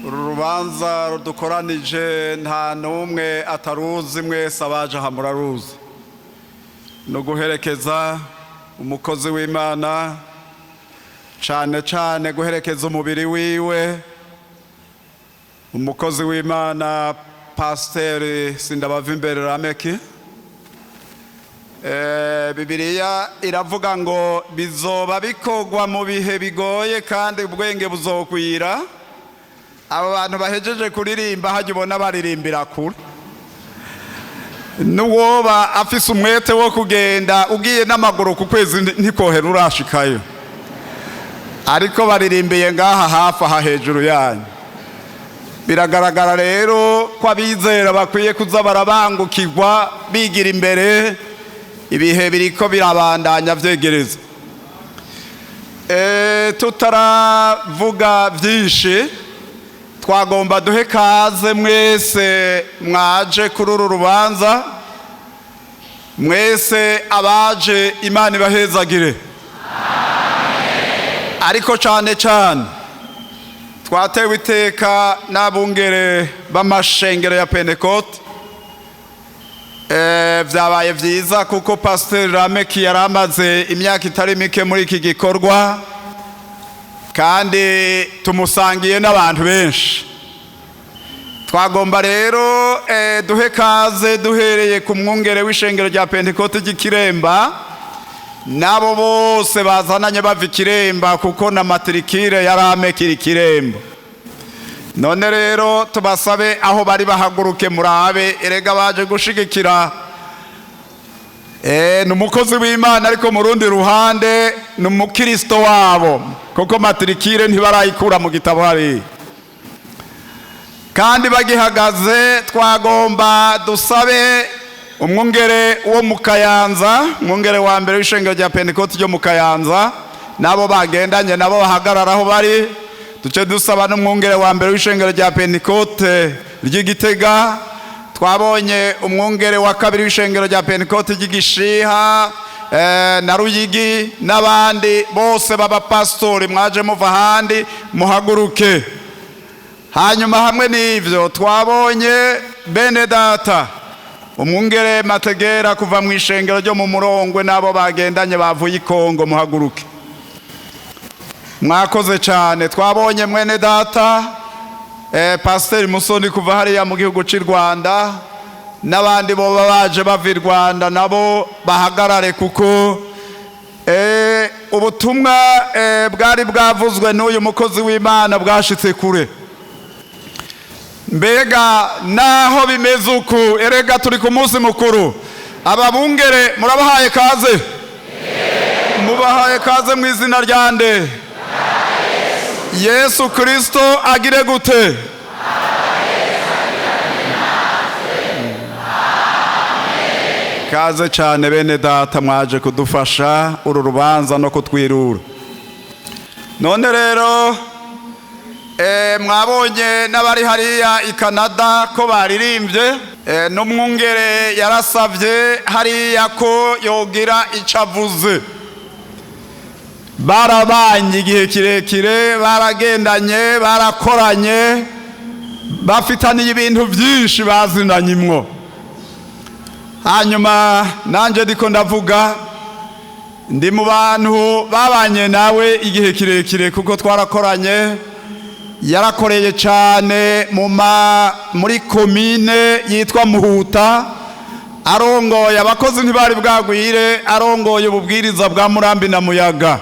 urubanza rudukoranije nta n'umwe ataruzi, mwese abaje aha muraruzi. No guherekeza umukozi w'Imana, cane cane guherekeza umubiri wiwe, umukozi w'Imana Pasteur Lameck. Bibiliya iravuga ngo bizoba bikogwa mu bihe bigoye kandi ubwenge buzokwira. Abo bantu bahejeje kuririmba hajya ubona baririmbira kure. Nuwoba afise umwete wo kugenda ugiye n'amaguru ku kwezi ntikohera urashikayo, ariko baririmbiye ngaha hafi aha hejuru yanyu. Biragaragara rero ko abizera bakwiye kuza barabangukirwa bigira imbere, ibihe biriko birabandanya vyegereza. Tutaravuga vyinshi, twagomba duhe kaze mwese mwaje kuri uru rubanza, mwese abaje Imana ibahezagire. Ariko cane cane twatewe iteka n'abungere b'amashengero ya Pentecote. Vyabaye vyiza kuko Pasteur Lameck yaramaze imyaka itari mike muri iki gikorwa, kandi tumusangiye n'abantu benshi. Twagomba rero duhe kaze duhereye ku mwungere w'ishengero rya Pentecote ry'Ikiremba, nabo bose bazananye bava Ikiremba kuko na matrikire ya Lamec iri Ikiremba. None rero tubasabe aho bari bahaguruke murabe, erega baje gushigikira n'umukozi w'Imana, ariko mu rundi ruhande n'umukristo wabo kuko matrikire ntibarayikura mu gitabo hari. Kandi bagihagaze twagomba dusabe umwungere wo mu Kayanza, umwungere wa mbere w'ishengero rya Pentecote ryo mu Kayanza, nabo bagendanye nabo bahagararaho bari. Duce dusaba n'umwungere wa mbere w'ishengero rya Pentecote ry'Igitega. Twabonye umwungere wa kabiri w'ishengero rya Pentecote ry'Igishiha na Ruyigi, n'abandi bose baba pastori mwaje muva handi muhaguruke. Hanyuma hamwe n'ivyo twabonye bene data umwungere Mategera kuva mu ishengero ryo mu Murongwe, nabo bagendanye bavuye i Kongo, muhaguruke. Mwakoze cyane. Twabonye mwene data Pasteur Musoni kuva hariya mu gihugu cy'u Rwanda, n'abandi bo baje bava i Rwanda nabo bahagarare kuko ubutumwa bwari bwavuzwe n'uyu mukozi w'Imana bwashitse kure. Mbega naho bimeze uku, erega turi ku munsi mukuru. Ababungere murabahaye kaze? Mubahaye kaze mu izina rya nde? Yesu Kristo agire gute? Kaze cyane bene data, mwaje kudufasha uru rubanza no kutwirura. None rero mwabonye n'abari hariya i Canada ko baririmbye, n'umwungere yarasavye hariya ko yogira icavuze. Barabanye igihe kirekire, baragendanye, barakoranye, bafitaniye ibintu byinshi bazinanyimwo. Hanyuma nanje ndiko ndavuga, ndi mu bantu babanye nawe igihe kirekire kuko twarakoranye. Yarakoreye cyane muri komine yitwa Muhuta, arongoye abakozi ntibari bwagwire, arongoye ububwiriza bwa Murambi na Muyaga.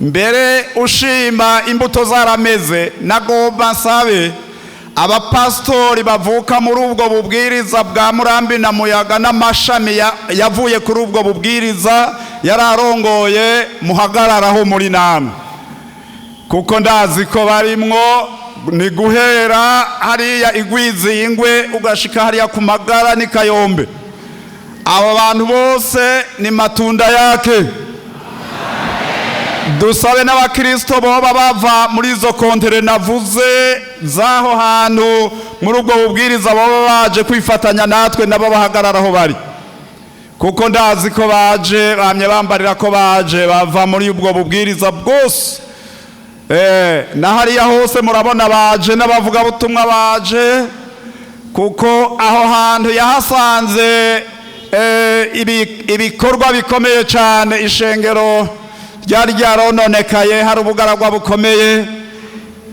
Mbere ushima imbuto zarameze, nagomba nsabe abapastori bavuka muri ubwo bubwiriza bwa Murambi na Muyaga n'amashami yavuye kuri ubwo bubwiriza yararongoye, muhagararaho muri namwe kuko ndazi ko barimwo. Ni guhera hariya Igwizi Ingwe ugashika hariya ku Magara ni Kayombe. Abo bantu bose ni matunda yake. Dusabe n'abakristo boba bava muri izo kontere navuze zaho hantu muri ubwo bubwiriza boba baje kwifatanya natwe, nabo bahagararaho bari kuko ndazi ko baje bamye bambarira ko baje bava muri ubwo bubwiriza bwose na hariya hose murabona baje n'abavuga butumwa baje, kuko aho hantu yahasanze ibikorwa bikomeye cyane. Ishengero ryari ryarononekaye, hari ubugaragwa bukomeye,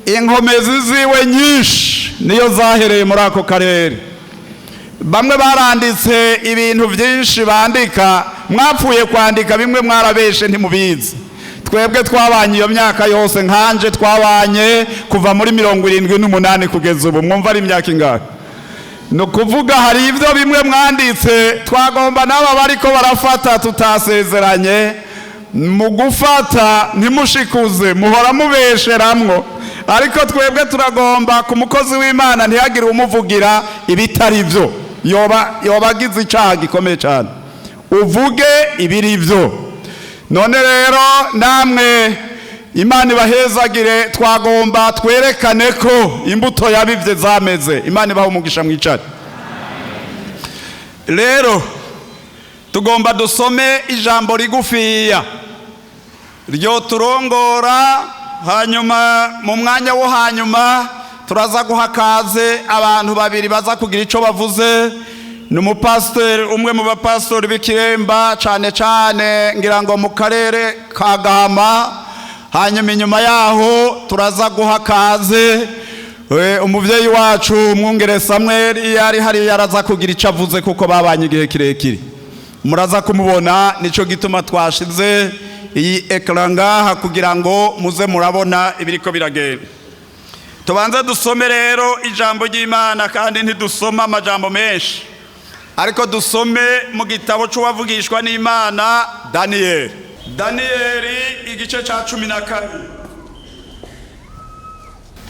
inkomezi ziwe nyinshi niyo zahereye muri ako karere. Bamwe baranditse ibintu byinshi bandika, mwapfuye kwandika bimwe mwarabeshe ntimubizi. Twebwe twabanye iyo myaka yose, nkanje twabanye kuva muri 78 kugeza ubu. Mwumva ari imyaka ingahe? No kuvuga hari ivyo bimwe mwanditse twagomba naba bariko barafata tutasezeranye, mu gufata ntimushikuze, muhora mubesheramwo. Ariko twebwe turagomba ku mukozi w'Imana ntihagire umuvugira ibitari byo, yoba agize icyaha gikomeye cyane, uvuge ibiri byo. None rero namwe Imana ibahezagire, twagomba twerekane ko imbuto yabivye zameze. Imana ibaha umugisha mwicare. Rero tugomba dusome ijambo rigufiya ryo turongora, hanyuma mu mwanya wo hanyuma turaza guha Kaze abantu babiri baza kugira ico bavuze. N'umupasteur umwe mu bapastori b'Ikiremba cyane cyane ngira ngo mu karere ka Gahama. Hanyuma inyuma yaho turaza guha Kaze umuvyeyi wacu Mwungere Samuel yari hari yaraza kugira ico avuze, kuko babanye igihe kirekire. Muraza kumubona, nico gituma twashize iyi ekran ngaha kugira ngo muze murabona ibiriko biragenda. Tubanze dusome rero ijambo ry'Imana, kandi ntidusoma amajambo menshi, ariko dusome mu gitabo c'uwavugishwa n'Imana Daniyeli igice ca 12.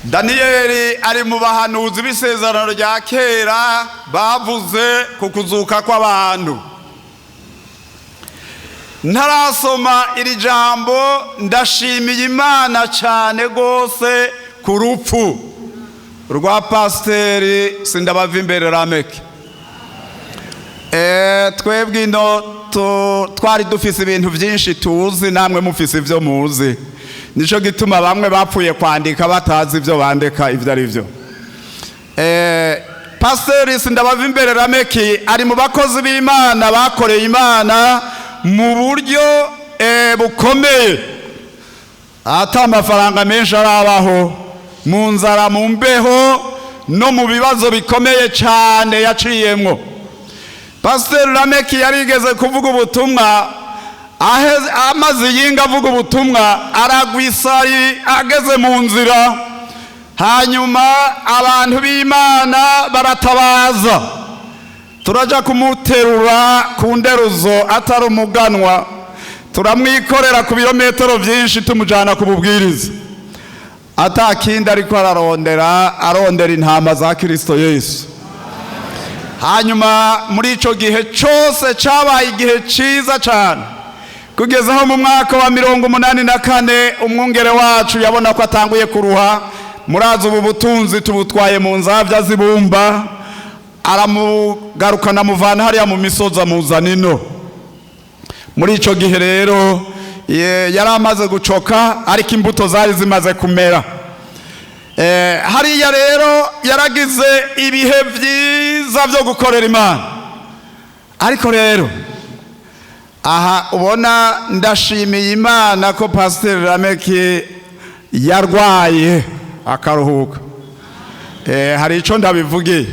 Daniyeli ari mu bahanuzi b'isezerano rya kera bavuze ku kuzuka kw'abantu. Ntarasoma iri jambo, ndashimiye Imana cyane gose ku rupfu rwa Pasteur Sindabava imbere Lamec. Twebwe ino twari dufise ibintu byinshi tuzi, namwe mufise ivyo muzi. Nico gituma bamwe bapfuye kwandika batazi ivyo bandika ivyo ari byo. Pasteur Sindabava imbere Lamec ari mu bakozi b'Imana bakoreye Imana mu buryo bukomeye, ata amafaranga menshi arabaho, mu nzara, mu mbeho, no mu bibazo bikomeye cyane yaciyemwo. Pasteur Lameck yarigeze kuvuga ubutumwa, amaze yinga avuga ubutumwa, aragwisari ageze mu nzira, hanyuma abantu b'Imana baratabaza, turaja kumuterura ku nderuzo atari umuganwa, turamwikorera ku birometero byinshi tumujana ku bubwiriza, atakindi ariko arondera intama za Kristo Yesu. Hanyuma muri ico gihe cyose cyabaye igihe ciza cyane, kugeza aho mu mwaka wa 84 umwungere wacu yabona ko atanguye kuruha. Murazi ubu butunzi tubutwaye mu nzavya zibumba, aramugarukana muvana hariya mu misozi amuzana ino. Muri ico gihe rero yari amaze gucoka, ariko imbuto zari zimaze kumera. Hariya rero yaragize ibihe byiza byo gukorera Imana. Ariko rero aha ubona, ndashimiye Imana ko Pasteur Lameck yarwaye akaruhuka. Hari ico ndabivugiye.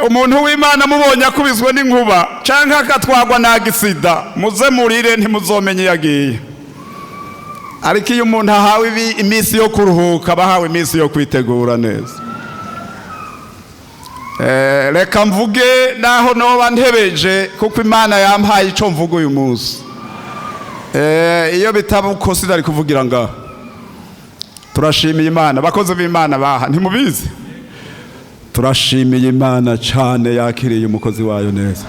Umuntu w'Imana mubonye akubizwe n'inkuba canke akatwagwa na gisida, muze murire ntimuzomenye yagiye. Ariko iyo umuntu ahawe iminsi yo kuruhuka, bahawe iminsi yo kwitegura neza. Reka mvuge naho noba ntebeje, kuko Imana yampaye ico mvuga uyu munsi. Iyo bitabuko sidari kuvugira ngaho. Turashimiye Imana, bakozi b'Imana baha ntimubizi. Turashimiye Imana cyane yakiriye umukozi wayo neza.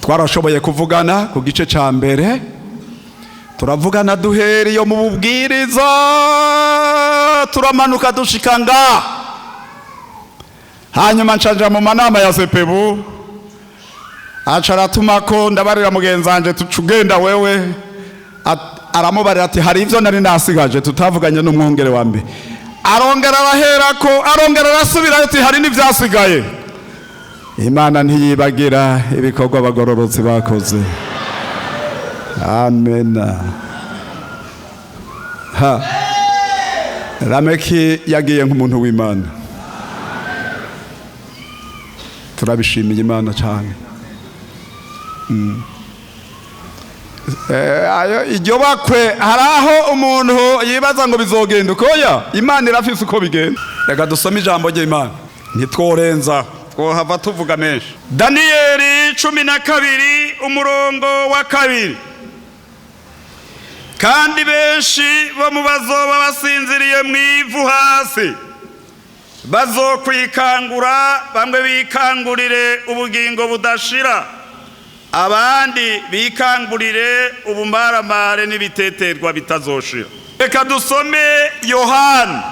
Twarashoboye kuvugana ku gice ca mbere, turavugana duheri yo mu bubwiriza, turamanuka dushika nga. Hanyuma ncaja mu manama ya sepebu, acara tumako ndabarira mugenzanje tucugenda wewe aramubarira ati hari ivyo nari nasigaje tutavuganye n'umwongere wa mbere. Arongera araherako arongera arasubira ati hari n'ivyasigaye. Imana ntiyibagira ibikorwa abagororotsi bakoze. Amen. Lamec yagiye nk'umuntu w'Imana. Turabishimiye Imana cyane. Iryo bakwe haraho umuntu yibaza ngo bizogenda ukoya Imana irafise uko bigenda. Reka dusome ijambo ry'Imana ntitworenza twohava tuvuga menshi. Daniyeli 12 umurongo wa 2. Kandi benshi bo mu bazoba basinziriye mu ivu hasi bazokwikangura, bamwe bikangurire ubugingo budashira, abandi bikangurire ubumaramare n'ibiteterwa bitazoshira. Reka dusome Yohana,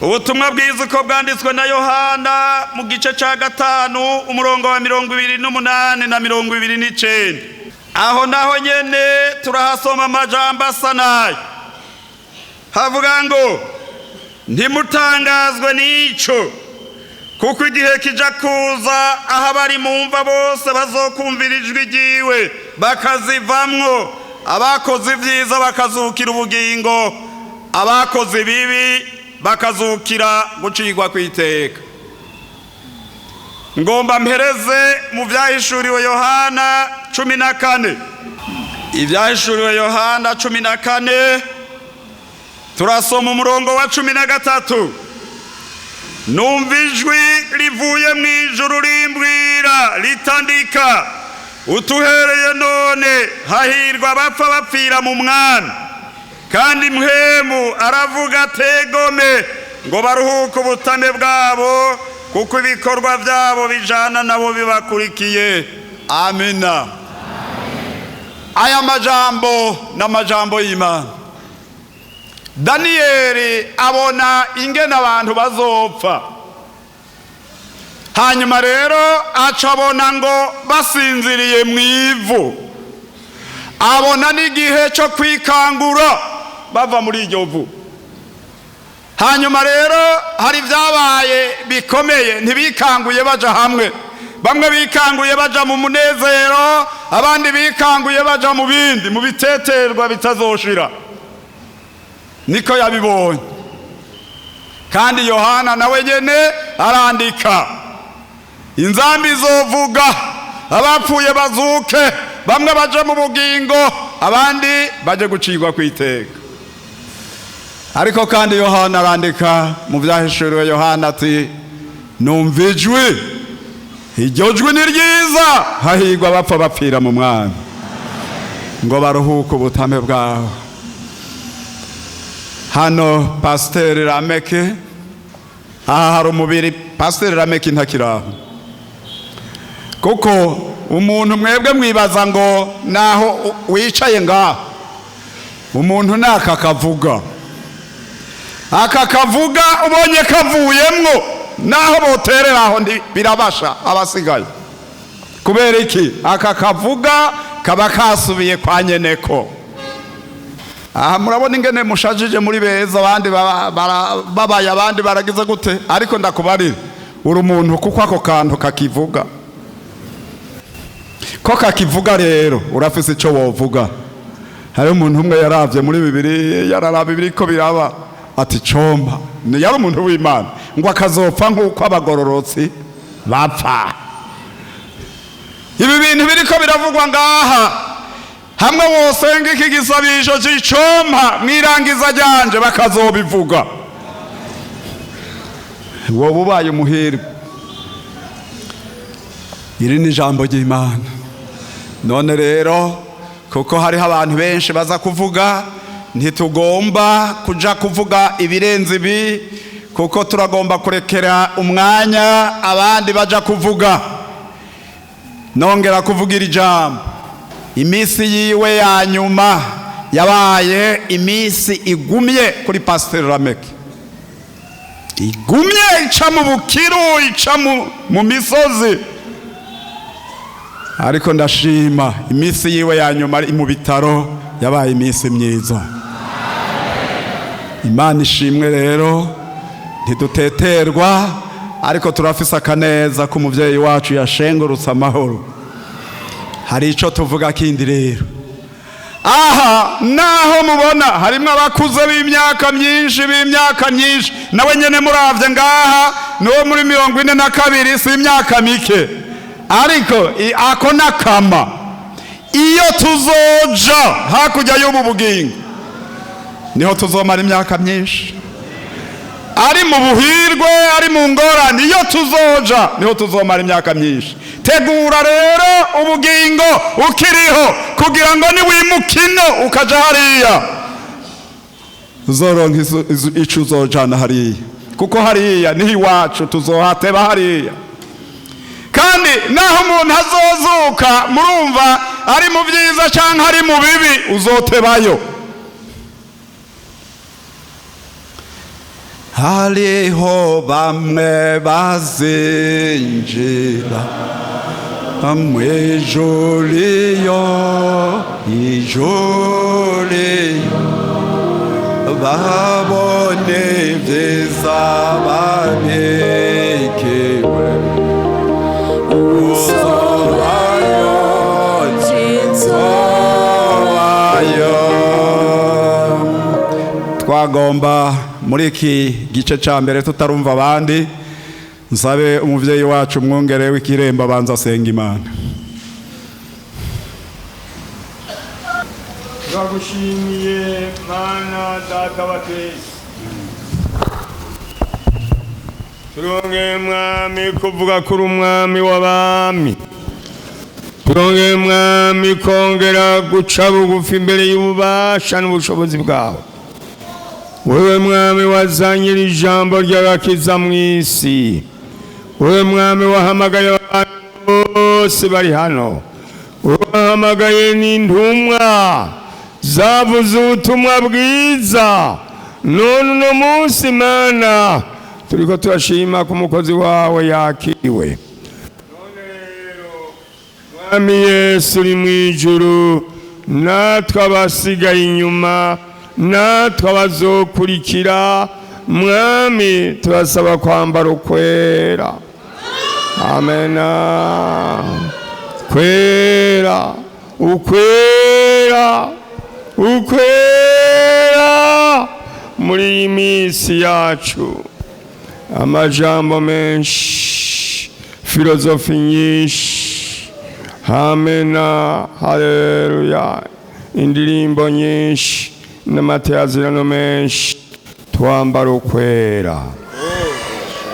ubutumwa bwiza uko bwanditswe na Yohana mu gice ca 5 umurongo wa 28 na 29. Aho naho nyene turahasoma amajambo asa nayo havuga ngo ntimutangazwe n'ico, kuko igihe kija kuza aho abari mu mva bose bazokumvira ijwi ryiwe bakazivamwo, abakoze ivyiza bakazukira ubugingo, abakoze ibibi bakazukira gucirwa kw'iteka. Ngomba mpereze mu vyahishuriwe Yohana 14. Ivyahishuriwe Yohana 14 turasoma umurongo wa 13. Numva ijwi rivuye mu ijuru rimbwira ritandika, utuhereye none hahirwa abapfa bapfira mu Mwami. Kandi mpwemu aravuga ategome ngo baruhuke ubutame bwabo, kuko ibikorwa byabo bijana nabo bibakurikiye. Amina. Aya majambo n'amajambo y'Imana. Daniyeli abona ingene abantu bazopfa, hanyuma rero acabona ngo basinziriye mu ivu, abona n'igihe cyo kwikangura bava muri iryo vu. Hanyuma rero hari vyabaye bikomeye, ntibikanguye baja hamwe, bamwe bikanguye baja mu munezero, abandi bikanguye baja mu bindi, mu biteterwa bitazoshira. Niko yabibonye. Kandi Yohana nawe nyene arandika, inzambi zovuga, abapfuye bazuke, bamwe baje mu bugingo, abandi baje gucirwa kw'iteka. Ariko kandi Yohana arandika mu vyahishuriwe Yohana ati numva ijwi, iryo jwi ni ryiza, hahirwa abapfa bapfira mu Mwami, ngo baruhuke ubutame bwawe. Hano Pasteur Lameck, aha hari umubiri Pasteur Lameck ntakiraho, kuko umuntu mwebwe mwibaza ngo naho wicaye ngaho umuntu nakakavuga, akakavuga ubonye kavuyemwo naho boterera aho birabasha abasigaye. Kubera iki? Akakavuga kaba kasubiye kwa nyeneko. Aha murabona ingene mushajije muri beza, abandi babaye, abandi baragize gute, ariko ndakubarira uri umuntu kuko ako kantu kakivuga. Ko kakivuga rero urafise ico wovuga. Hari umuntu umwe yaravye muri Bibiri, yararaba ibiriko biraba ati comba, ni yari umuntu w'Imana, ngo akazopfa nk'uko abagororotsi bapfa. Ibi bintu biriko biravugwa ngaha, hamwe wosenga iki gisabisho c'icompa mwirangiza ryanje bakazobivuga, wowe ubaye umuhirwe. Iri ni ijambo ry'Imana. None rero kuko hariho abantu benshi baza kuvuga, ntitugomba kuja kuvuga ibirenze ibi, kuko turagomba kurekera umwanya abandi baja kuvuga. Nongera kuvugira ijambo, imisi yiwe ya nyuma yabaye imisi igumye kuri Pasteur Lameck, igumye, ica mu bukiru, ica mu misozi. ariko ndashima iminsi yiwe ya nyuma mu bitaro yabaye iminsi myiza. Imana ishimwe rero, ntiduteterwa ariko turafise akaneza ko umuvyeyi wacu yashengurutse amahoro. Hari ico tuvuga kindi rero, aha naho mubona harimwo abakuze b'imyaka myinshi nawe nyene muravye ngaha no muri 42 si imyaka mike, ariko ako nakama iyo tuzoja hakurya y'ubu bugingo niho tuzomara imyaka myinshi, ari mu buhirwe ari mu ngorane, iyo tuzoja niho tuzomara imyaka myinshi. Tegura rero ubugingo ukiriho kugira ngo niwimukino ukaja hariya uzoronka ico uzojana hariya, kuko hariya niho iwacu tuzohateba hariya. Kandi naho umuntu azozuka murumva ari mu vyiza canke ari mu bibi uzotebayo. Hariho bamwe bazinjira mwijuriyo babone vyiza babikiwe uzobayo twagomba muri iki gice ca mbere tutarumva abandi, nsabe umuvyeyi wacu mwongere w'ikiremba banza asenga Imana. Turagushimiye Mana Data wa twese, turongeye Mwami kuvuga kuri umwami w'abami, turongeye Mwami kongera guca bugufi imbere y'ububasha n'ubushobozi bwawe. Wewe Mwami wazanye ijambo ry'agakiza mw'isi, wewe Mwami wahamagaye abantu bose bari hano, wahamagaye n'intumwa zavuze ubutumwa bwiza. None uno munsi Mana turiko turashima ku mukozi wawe yakiriwe. None rero Mwami Yesu uri mw'ijuru, natwe abasigaye inyuma, natwe abazokurikira Mwami turasaba kwambara ukwera. Amena. Kwera, ukwera, ukwera muri iyi minsi yacu. Amajambo menshi, filozofi nyinshi, amena, haleluya, indirimbo nyinshi n'amateazirano menshi, twambara ukwera.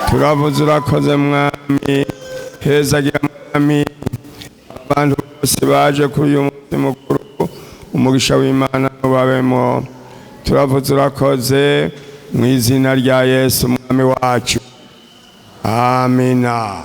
Turavuze urakoze Mwami, hezagira Mwami abantu bose baje kuri uyu munsi mukuru, umugisha w'Imana ubabemo. Turavuze urakoze mu izina rya Yesu Mwami wacu, amina.